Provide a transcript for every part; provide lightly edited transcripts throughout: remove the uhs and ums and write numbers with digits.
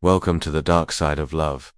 Welcome to the dark side of love.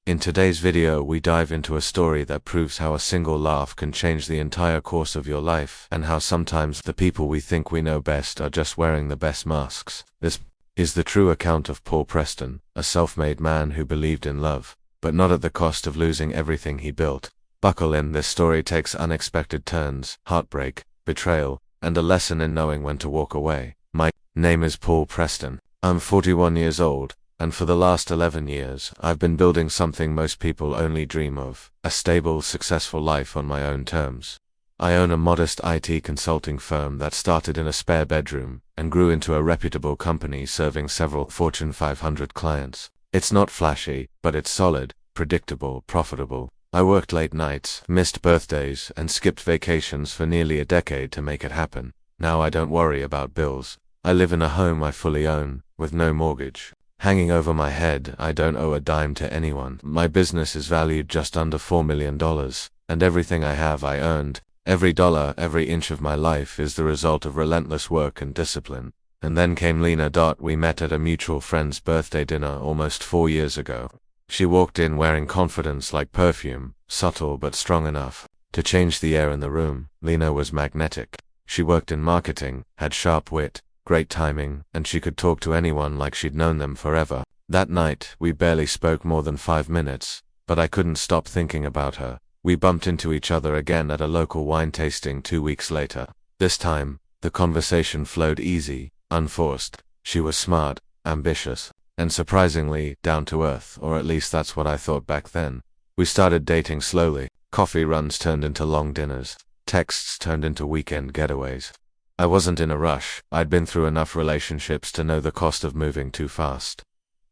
In today's video we dive into a story that proves how a single laugh can change the entire course of your life, and how sometimes the people we think we know best are just wearing the best masks. This is the true account of Paul Preston, a self-made man who believed in love, but not at the cost of losing everything he built. Buckle in, this story takes unexpected turns, heartbreak, betrayal, and a lesson in knowing when to walk away. My name is Paul Preston. I'm 41 years old, and for the last 11 years, I've been building something most people only dream of, a stable, successful life on my own terms. I own a modest IT consulting firm that started in a spare bedroom and grew into a reputable company serving several Fortune 500 clients. It's not flashy, but it's solid, predictable, profitable. I worked late nights, missed birthdays, and skipped vacations for nearly a decade to make it happen. Now I don't worry about bills. I live in a home I fully own, with no mortgage hanging over my head. I don't owe a dime to anyone. My business is valued just under $4 million, and everything I have I earned. Every dollar, every inch of my life is the result of relentless work and discipline. And then came Lena. We met at a mutual friend's birthday dinner almost 4 years ago. She walked in wearing confidence like perfume, subtle but strong enough to change the air in the room. Lena was magnetic. She worked in marketing, had sharp wit, great timing, and she could talk to anyone like she'd known them forever. That night, we barely spoke more than 5 minutes, but I couldn't stop thinking about her. We bumped into each other again at a local wine tasting 2 weeks later. This time, the conversation flowed easy, unforced. She was smart, ambitious, and surprisingly down to earth, or at least that's what I thought back then. We started dating slowly. Coffee runs turned into long dinners. Texts turned into weekend getaways. I wasn't in a rush. I'd been through enough relationships to know the cost of moving too fast.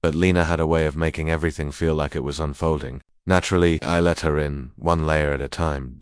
But Lena had a way of making everything feel like it was unfolding. Naturally, I let her in, one layer at a time.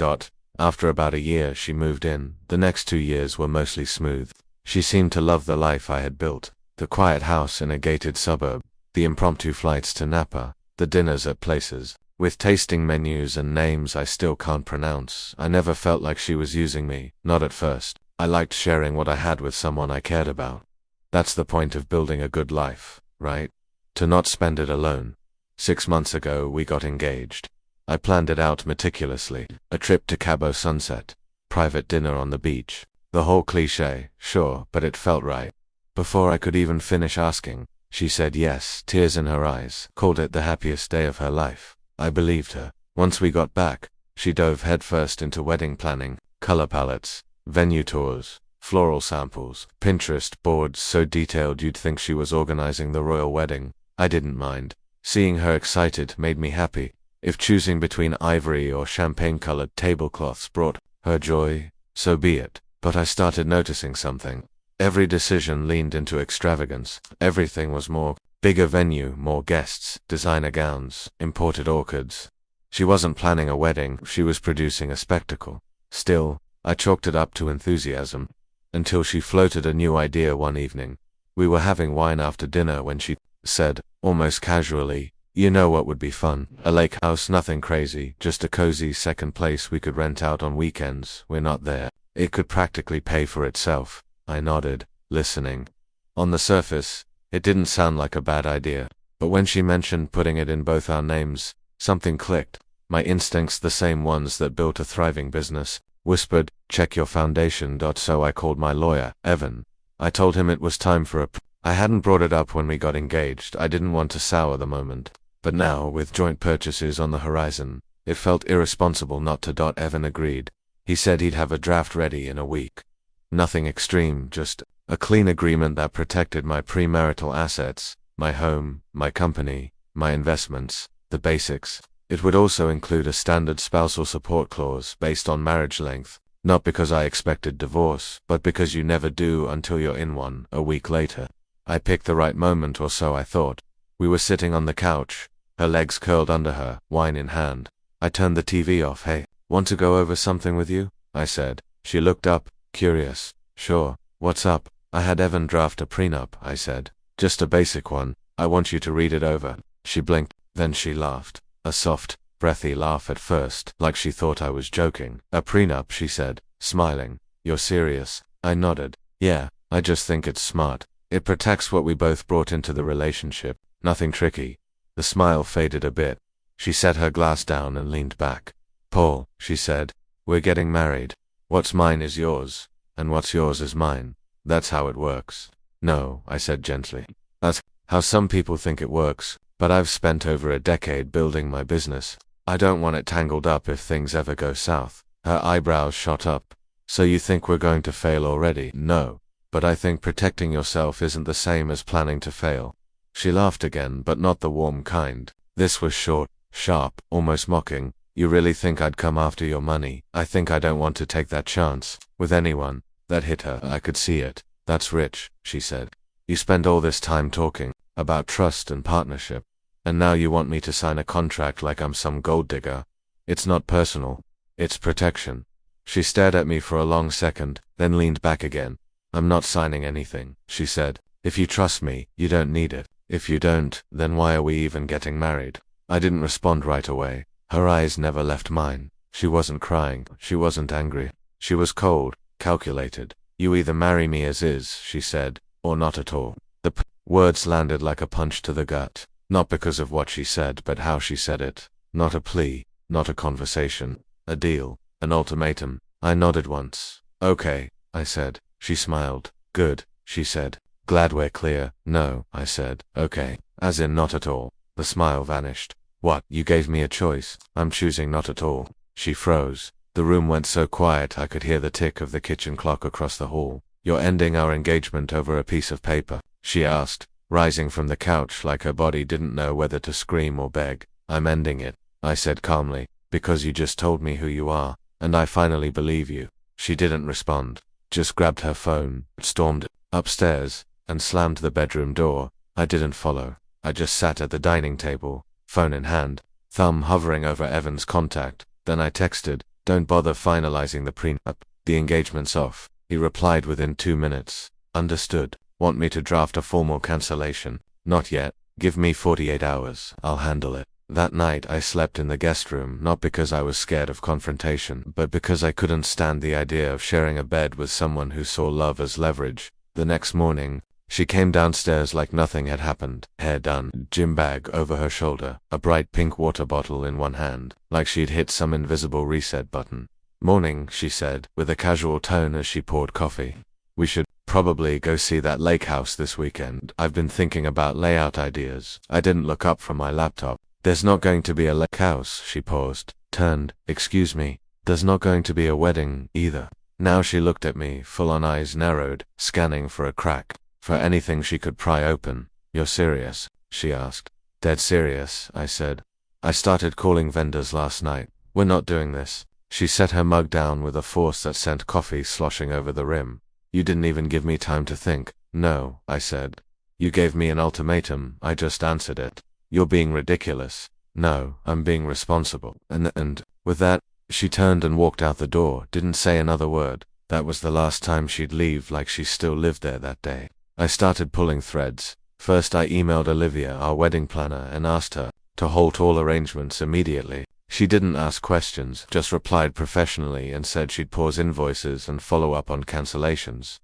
After about a year, she moved in. The next 2 years were mostly smooth. She seemed to love the life I had built. The quiet house in a gated suburb, the impromptu flights to Napa, the dinners at places with tasting menus and names I still can't pronounce. I never felt like she was using me, not at first. I liked sharing what I had with someone I cared about. That's the point of building a good life, right? To not spend it alone. 6 months ago, we got engaged. I planned it out meticulously. A trip to Cabo Sunset, private dinner on the beach. The whole cliché, sure, but it felt right. Before I could even finish asking, she said yes, tears in her eyes, called it the happiest day of her life. I believed her. Once we got back, she dove headfirst into wedding planning, color palettes, venue tours, floral samples, Pinterest boards so detailed you'd think she was organizing the royal wedding. I didn't mind. Seeing her excited made me happy. If choosing between ivory or champagne-colored tablecloths brought her joy, so be it. But I started noticing something. Every decision leaned into extravagance. Everything was more. Bigger venue, more guests, designer gowns, imported orchids. She wasn't planning a wedding, she was producing a spectacle. Still, I chalked it up to enthusiasm, until she floated a new idea one evening. We were having wine after dinner when she said, almost casually, "You know what would be fun? A lake house, nothing crazy, just a cozy second place we could rent out on weekends. We're not there. It could practically pay for itself." I nodded, listening. On the surface, it didn't sound like a bad idea, but when she mentioned putting it in both our names, something clicked. My instincts, the same ones that built a thriving business, whispered, "Check your foundation." So I called my lawyer, Evan. I told him it was time for I hadn't brought it up when we got engaged. I didn't want to sour the moment. But now, with joint purchases on the horizon, it felt irresponsible not to. Evan agreed. He said he'd have a draft ready in a week. Nothing extreme, just a clean agreement that protected my premarital assets, my home, my company, my investments, the basics. It would also include a standard spousal support clause based on marriage length, not because I expected divorce, but because you never do until you're in one. A week later, I picked the right moment, or so I thought. We were sitting on the couch, her legs curled under her, wine in hand. I turned the TV off. "Hey, want to go over something with you?" I said. She looked up, curious. "Sure, what's up?" "I had Evan draft a prenup," I said. "Just a basic one. I want you to read it over." She blinked, then she laughed. A soft, breathy laugh at first, like she thought I was joking. "A prenup," she said, smiling. "You're serious?" I nodded. "Yeah, I just think it's smart. It protects what we both brought into the relationship. Nothing tricky. The smile faded a bit. She set her glass down and leaned back. Paul, she said, we're getting married. What's mine is yours, and what's yours is mine. That's how it works. No, I said gently. That's how some people think it works, but I've spent over a decade building my business. I don't want it tangled up if things ever go south. Her eyebrows shot up. So you think we're going to fail already? No. But I think protecting yourself isn't the same as planning to fail. She laughed again, but not the warm kind. This was short, sharp, almost mocking. You really think I'd come after your money? I think I don't want to take that chance with anyone. That hit her. I could see it. That's rich, she said. You spend all this time talking about trust and partnership, and now you want me to sign a contract like I'm some gold digger. It's not personal. It's protection. She stared at me for a long second, then leaned back again. I'm not signing anything, she said. If you trust me, you don't need it. If you don't, then why are we even getting married? I didn't respond right away. Her eyes never left mine. She wasn't crying. She wasn't angry. She was cold, calculated. You either marry me as is, she said, or not at all. The words landed like a punch to the gut. Not because of what she said, but how she said it. Not a plea, not a conversation. A deal, an ultimatum. I nodded once. Okay, I said. She smiled. Good, she said. Glad we're clear. No, I said. Okay, as in not at all. The smile vanished. What, you gave me a choice? I'm choosing not at all. She froze. The room went so quiet I could hear the tick of the kitchen clock across the hall. You're ending our engagement over a piece of paper? She asked, rising from the couch like her body didn't know whether to scream or beg. I'm ending it, I said calmly, because you just told me who you are, and I finally believe you. She didn't respond, just grabbed her phone, stormed upstairs, and slammed the bedroom door. I didn't follow. I just sat at the dining table, phone in hand, thumb hovering over Evan's contact. Then I texted, don't bother finalizing the prenup. The engagement's off. He replied within 2 minutes. Understood. Want me to draft a formal cancellation? Not yet. Give me 48 hours. I'll handle it. That night I slept in the guest room, not because I was scared of confrontation, but because I couldn't stand the idea of sharing a bed with someone who saw love as leverage. The next morning, she came downstairs like nothing had happened, hair done, gym bag over her shoulder, a bright pink water bottle in one hand, like she'd hit some invisible reset button. Morning, she said, with a casual tone as she poured coffee. We should probably go see that lake house this weekend. I've been thinking about layout ideas. I didn't look up from my laptop. There's not going to be a lake house, she paused, turned, excuse me, there's not going to be a wedding, either. Now she looked at me, full-on eyes narrowed, scanning for a crack, for anything she could pry open. You're serious? She asked. Dead serious, I said. I started calling vendors last night. We're not doing this. She set her mug down with a force that sent coffee sloshing over the rim. You didn't even give me time to think. No, I said. You gave me an ultimatum, I just answered it. You're being ridiculous. No, I'm being responsible. And with that, she turned and walked out the door, didn't say another word. That was the last time she'd leave, like she still lived there that day. I started pulling threads. First I emailed Olivia, our wedding planner, and asked her to halt all arrangements immediately. She didn't ask questions, just replied professionally and said she'd pause invoices and follow up on cancellations.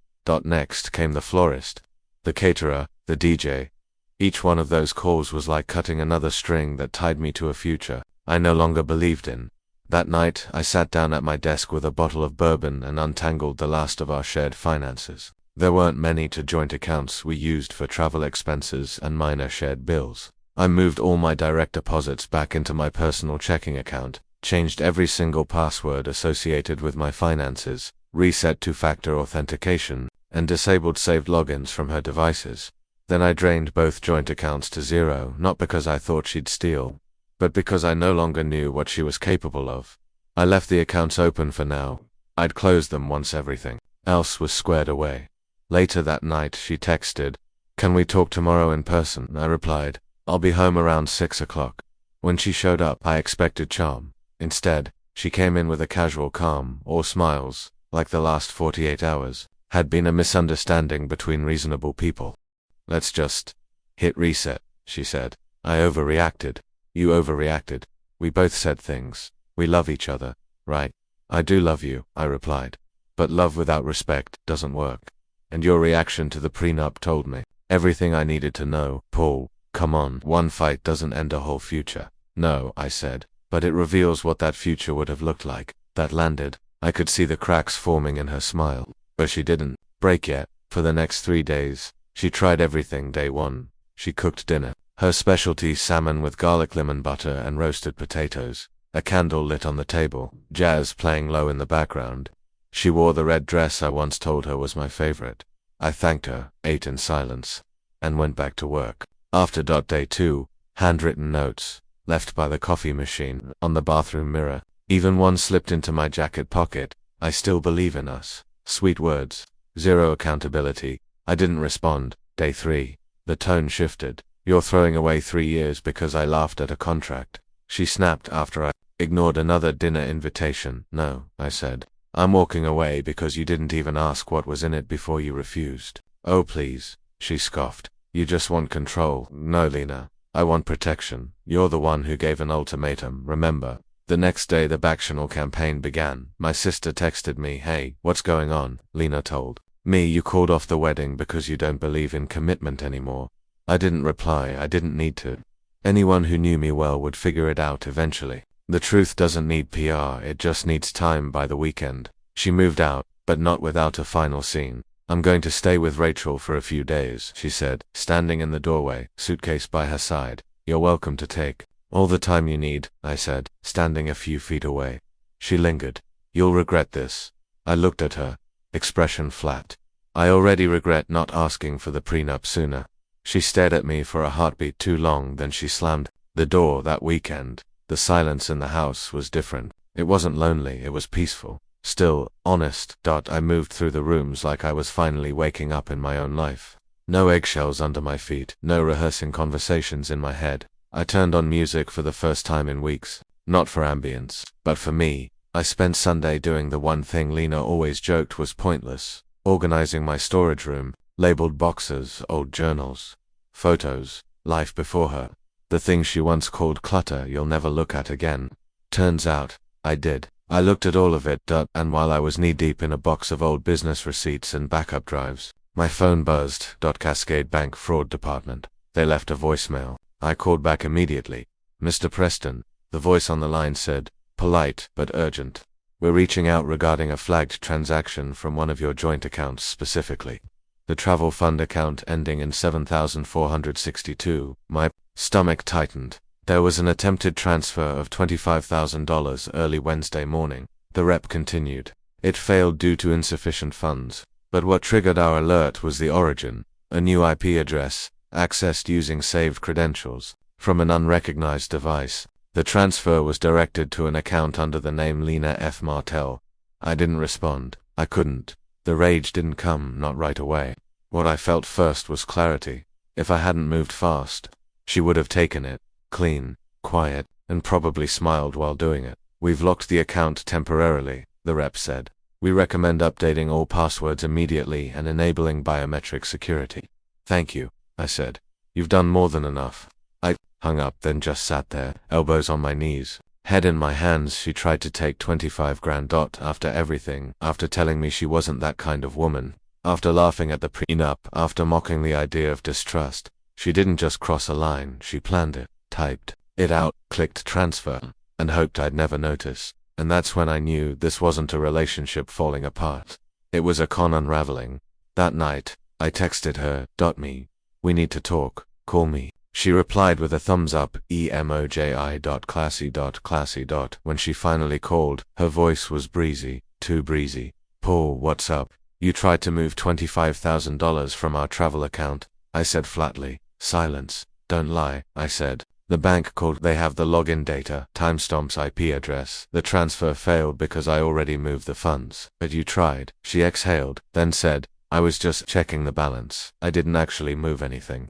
Next came the florist, the caterer, the DJ. Each one of those calls was like cutting another string that tied me to a future I no longer believed in. That night, I sat down at my desk with a bottle of bourbon and untangled the last of our shared finances. There weren't many to joint accounts we used for travel expenses and minor shared bills. I moved all my direct deposits back into my personal checking account, changed every single password associated with my finances, reset two-factor authentication, and disabled saved logins from her devices. Then I drained both joint accounts to zero, not because I thought she'd steal, but because I no longer knew what she was capable of. I left the accounts open for now. I'd close them once everything else was squared away. Later that night she texted, "Can we talk tomorrow in person?" I replied, "I'll be home around 6 o'clock. When she showed up, I expected charm. Instead, she came in with a casual calm, all smiles, like the last 48 hours had been a misunderstanding between reasonable people. Let's just hit reset, she said. I overreacted. You overreacted. We both said things. We love each other, right? I do love you, I replied. But love without respect doesn't work. And your reaction to the prenup told me everything I needed to know. Paul, Come on, one fight doesn't end a whole future. No, I said, but it reveals what that future would have looked like. That landed. I could see the cracks forming in her smile. But she didn't break yet. For the next 3 days, she tried everything. Day 1, she cooked dinner. Her specialty: salmon with garlic lemon butter and roasted potatoes. A candle lit on the table, jazz playing low in the background. She wore the red dress I once told her was my favorite. I thanked her, ate in silence, and went back to work. After day 2, handwritten notes, left by the coffee machine, on the bathroom mirror. Even one slipped into my jacket pocket. I still believe in us. Sweet words. Zero accountability. I didn't respond. Day 3. The tone shifted. You're throwing away 3 years because I laughed at a contract. She snapped after I ignored another dinner invitation. No, I said. I'm walking away because you didn't even ask what was in it before you refused. Oh please, she scoffed. You just want control. No, Lena. I want protection. You're the one who gave an ultimatum, remember? The next day the Bactional campaign began. My sister texted me, "Hey, what's going on?" Lena told me you called off the wedding because you don't believe in commitment anymore. I didn't reply. I didn't need to. Anyone who knew me well would figure it out eventually. The truth doesn't need PR, it just needs time by the weekend. She moved out, but not without a final scene. I'm going to stay with Rachel for a few days, she said, standing in the doorway, suitcase by her side. You're welcome to take all the time you need, I said, standing a few feet away. She lingered. You'll regret this. I looked at her, expression flat. I already regret not asking for the prenup sooner. She stared at me for a heartbeat too long, then she slammed the door. That weekend, the silence in the house was different. It wasn't lonely, it was peaceful. Still, honest. I moved through the rooms like I was finally waking up in my own life. No eggshells under my feet, no rehearsing conversations in my head. I turned on music for the first time in weeks. Not for ambience, but for me. I spent Sunday doing the one thing Lena always joked was pointless. Organizing my storage room, labeled boxes, old journals, photos, life before her. The thing she once called clutter you'll never look at again. Turns out, I did. I looked at all of it, and while I was knee-deep in a box of old business receipts and backup drives, my phone buzzed. Cascade Bank Fraud Department. They left a voicemail. I called back immediately. Mr. Preston, the voice on the line said, polite but urgent. We're reaching out regarding a flagged transaction from one of your joint accounts specifically. The travel fund account ending in 7462. My stomach tightened. There was an attempted transfer of $25,000 early Wednesday morning. The rep continued. It failed due to insufficient funds. But what triggered our alert was the origin. A new IP address, accessed using saved credentials, from an unrecognized device. The transfer was directed to an account under the name Lena F. Martell. I didn't respond. I couldn't. The rage didn't come, not right away. What I felt first was clarity. If I hadn't moved fast, she would have taken it, clean, quiet, and probably smiled while doing it. We've locked the account temporarily, the rep said. We recommend updating all passwords immediately and enabling biometric security. Thank you, I said. You've done more than enough. I hung up, then just sat there, elbows on my knees, head in my hands. She tried to take 25 grand. After everything, after telling me she wasn't that kind of woman, after laughing at the prenup, after mocking the idea of distrust, she didn't just cross a line, she planned it, typed it out, clicked transfer, and hoped I'd never notice. And that's when I knew this wasn't a relationship falling apart. It was a con unraveling. That night, I texted her, "Me. We need to talk. Call me." She replied with a thumbs up, emoji.classy. When she finally called, her voice was breezy, too breezy. "Paul, what's up? You tried to move $25,000 from our travel account," I said flatly. Silence. "Don't lie," I said. "The bank called. They have the login data, timestamps, IP address. The transfer failed because I already moved the funds." "But you tried." She exhaled, then said, "I was just checking the balance. I didn't actually move anything."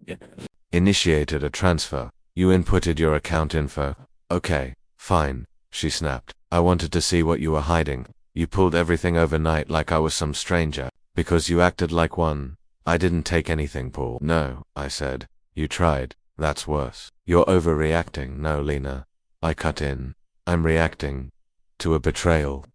"Initiated a transfer. You inputted your account info." "Okay, fine," she snapped. "I wanted to see what you were hiding. You pulled everything overnight like I was some stranger, because you acted like one." "I didn't take anything, Paul." "No," I said. "You tried. That's worse. You're overreacting." "No, Lena." I cut in. "I'm reacting to a betrayal.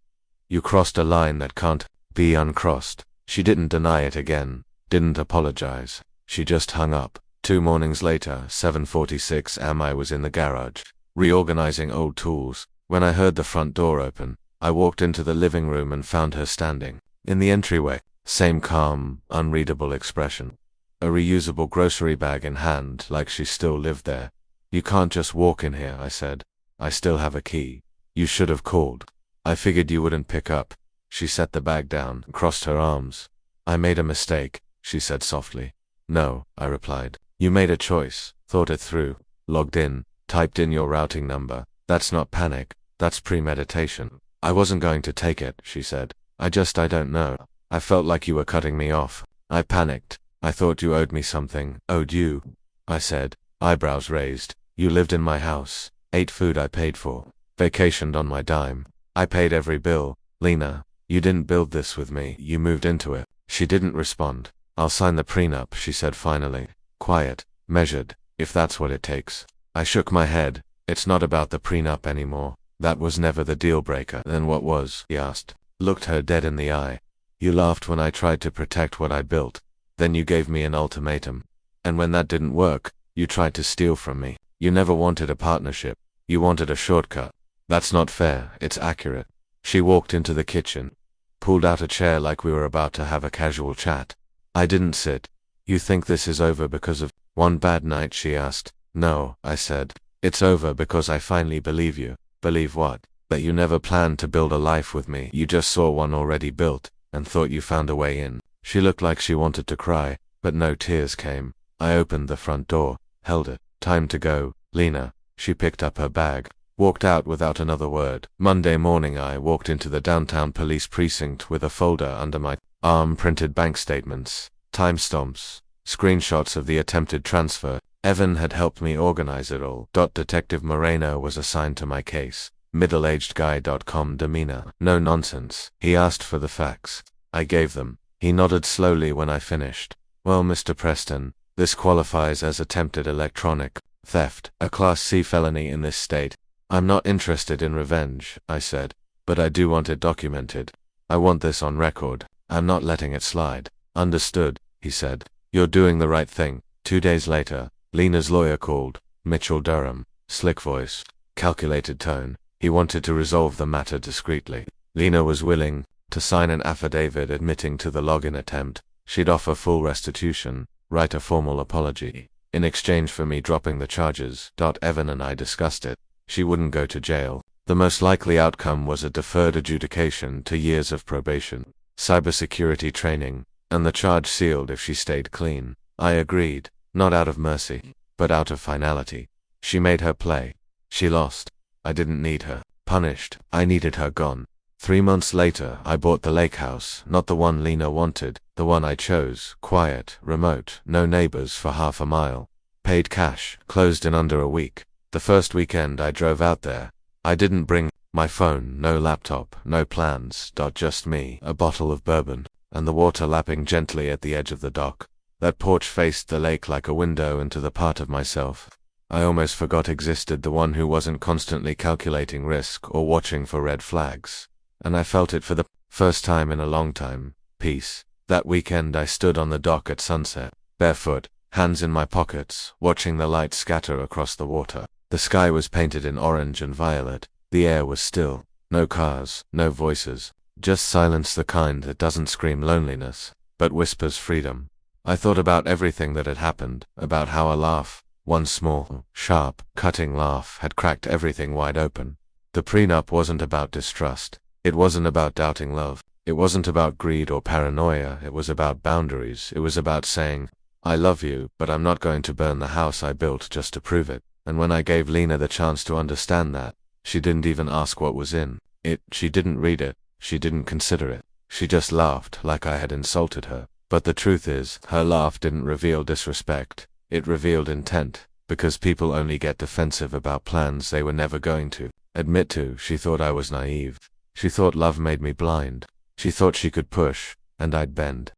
You crossed a line that can't be uncrossed." She didn't deny it again, didn't apologize. She just hung up. 2 mornings later, 7:46 am, I was in the garage, reorganizing old tools, when I heard the front door open. I walked into the living room and found her standing in the entryway, same calm, unreadable expression. A reusable grocery bag in hand, like she still lived there. "You can't just walk in here," I said. "I still have a key. You should have called. I figured you wouldn't pick up." She set the bag down and crossed her arms. "I made a mistake," she said softly. "No," I replied. "You made a choice, thought it through, logged in, typed in your routing number. That's not panic, that's premeditation." "I wasn't going to take it," she said. I don't know. I felt like you were cutting me off. I panicked. I thought you owed me something." "Owed you?" I said, eyebrows raised. "You lived in my house, ate food I paid for, vacationed on my dime. I paid every bill. Lena, you didn't build this with me, you moved into it." She didn't respond. "I'll sign the prenup," she said finally. Quiet, measured, "if that's what it takes." I shook my head. "It's not about the prenup anymore. That was never the deal breaker." "Then what was?" he asked. Looked her dead in the eye. "You laughed when I tried to protect what I built. Then you gave me an ultimatum. And when that didn't work, you tried to steal from me. You never wanted a partnership. You wanted a shortcut. That's not fair, it's accurate." She walked into the kitchen, pulled out a chair like we were about to have a casual chat. I didn't sit. "You think this is over because of one bad night?" she asked. "No," I said. "It's over because I finally believe you." "Believe what?" "That you never planned to build a life with me. You just saw one already built, and thought you found a way in." She looked like she wanted to cry, but no tears came. I opened the front door, held it. "Time to go, Lena." She picked up her bag, walked out without another word. Monday morning I walked into the downtown police precinct with a folder under my arm, printed bank statements, timestamps, screenshots of the attempted transfer. Evan had helped me organize it all. Detective Moreno was assigned to my case. Middle-aged guy.com demeanor. No nonsense. He asked for the facts. I gave them. He nodded slowly when I finished. "Well, Mr. Preston, this qualifies as attempted electronic theft, a Class C felony in this state. I'm not interested in revenge," I said, "but I do want it documented. I want this on record. I'm not letting it slide." "Understood," he said. "You're doing the right thing." 2 days later, Lena's lawyer called. Mitchell Durham. Slick voice, calculated tone. He wanted to resolve the matter discreetly. Lena was willing to sign an affidavit admitting to the login attempt. She'd offer full restitution, write a formal apology, in exchange for me dropping the charges. Evan and I discussed it. She wouldn't go to jail. The most likely outcome was a deferred adjudication to years of probation, cybersecurity training, and the charge sealed if she stayed clean. I agreed, not out of mercy, but out of finality. She made her play. She lost. I didn't need her punished. I needed her gone. 3 months later, I bought the lake house, not the one Lena wanted, the one I chose, quiet, remote, no neighbors for half a mile. Paid cash, closed in under a week. The first weekend I drove out there, I didn't bring my phone, no laptop, no plans. Just me, a bottle of bourbon, and the water lapping gently at the edge of the dock. That porch faced the lake like a window into the part of myself I almost forgot existed, the one who wasn't constantly calculating risk or watching for red flags. And I felt it for the first time in a long time. Peace. That weekend I stood on the dock at sunset, barefoot, hands in my pockets, watching the light scatter across the water. The sky was painted in orange and violet. The air was still. No cars, no voices. Just silence, the kind that doesn't scream loneliness, but whispers freedom. I thought about everything that had happened, about how a laugh, one small, sharp, cutting laugh, had cracked everything wide open. The prenup wasn't about distrust. It wasn't about doubting love. It wasn't about greed or paranoia. It was about boundaries. It was about saying, "I love you, but I'm not going to burn the house I built just to prove it." And when I gave Lena the chance to understand that, she didn't even ask what was in it. She didn't read it. She didn't consider it. She just laughed like I had insulted her. But the truth is, her laugh didn't reveal disrespect. It revealed intent, because people only get defensive about plans they were never going to admit to. She thought I was naive. She thought love made me blind. She thought she could push, and I'd bend.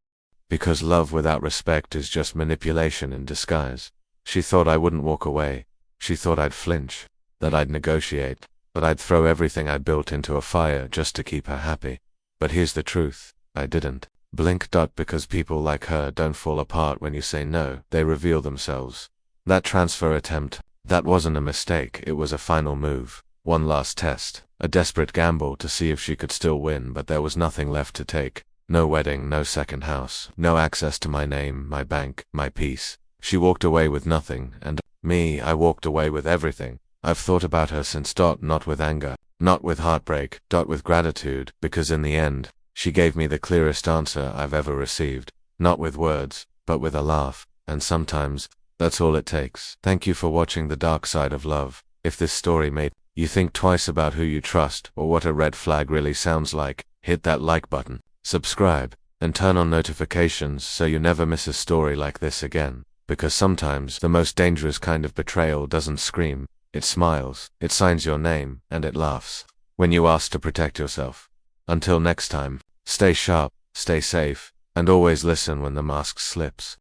Because love without respect is just manipulation in disguise. She thought I wouldn't walk away. She thought I'd flinch, that I'd negotiate, that I'd throw everything I built into a fire just to keep her happy. But here's the truth. I didn't. Blink. Because people like her don't fall apart when you say no, they reveal themselves. That transfer attempt, that wasn't a mistake, it was a final move. One last test, a desperate gamble to see if she could still win, but there was nothing left to take. No wedding, no second house, no access to my name, my bank, my peace. She walked away with nothing, and me, I walked away with everything. I've thought about her since. Not with anger, not with heartbreak, with gratitude, because in the end, she gave me the clearest answer I've ever received. Not with words, but with a laugh, and sometimes, that's all it takes. Thank you for watching The Dark Side of Love. If this story made you think twice about who you trust, or what a red flag really sounds like, hit that like button, subscribe, and turn on notifications so you never miss a story like this again. Because sometimes, the most dangerous kind of betrayal doesn't scream, it smiles, it signs your name, and it laughs when you ask to protect yourself. Until next time, stay sharp, stay safe, and always listen when the mask slips.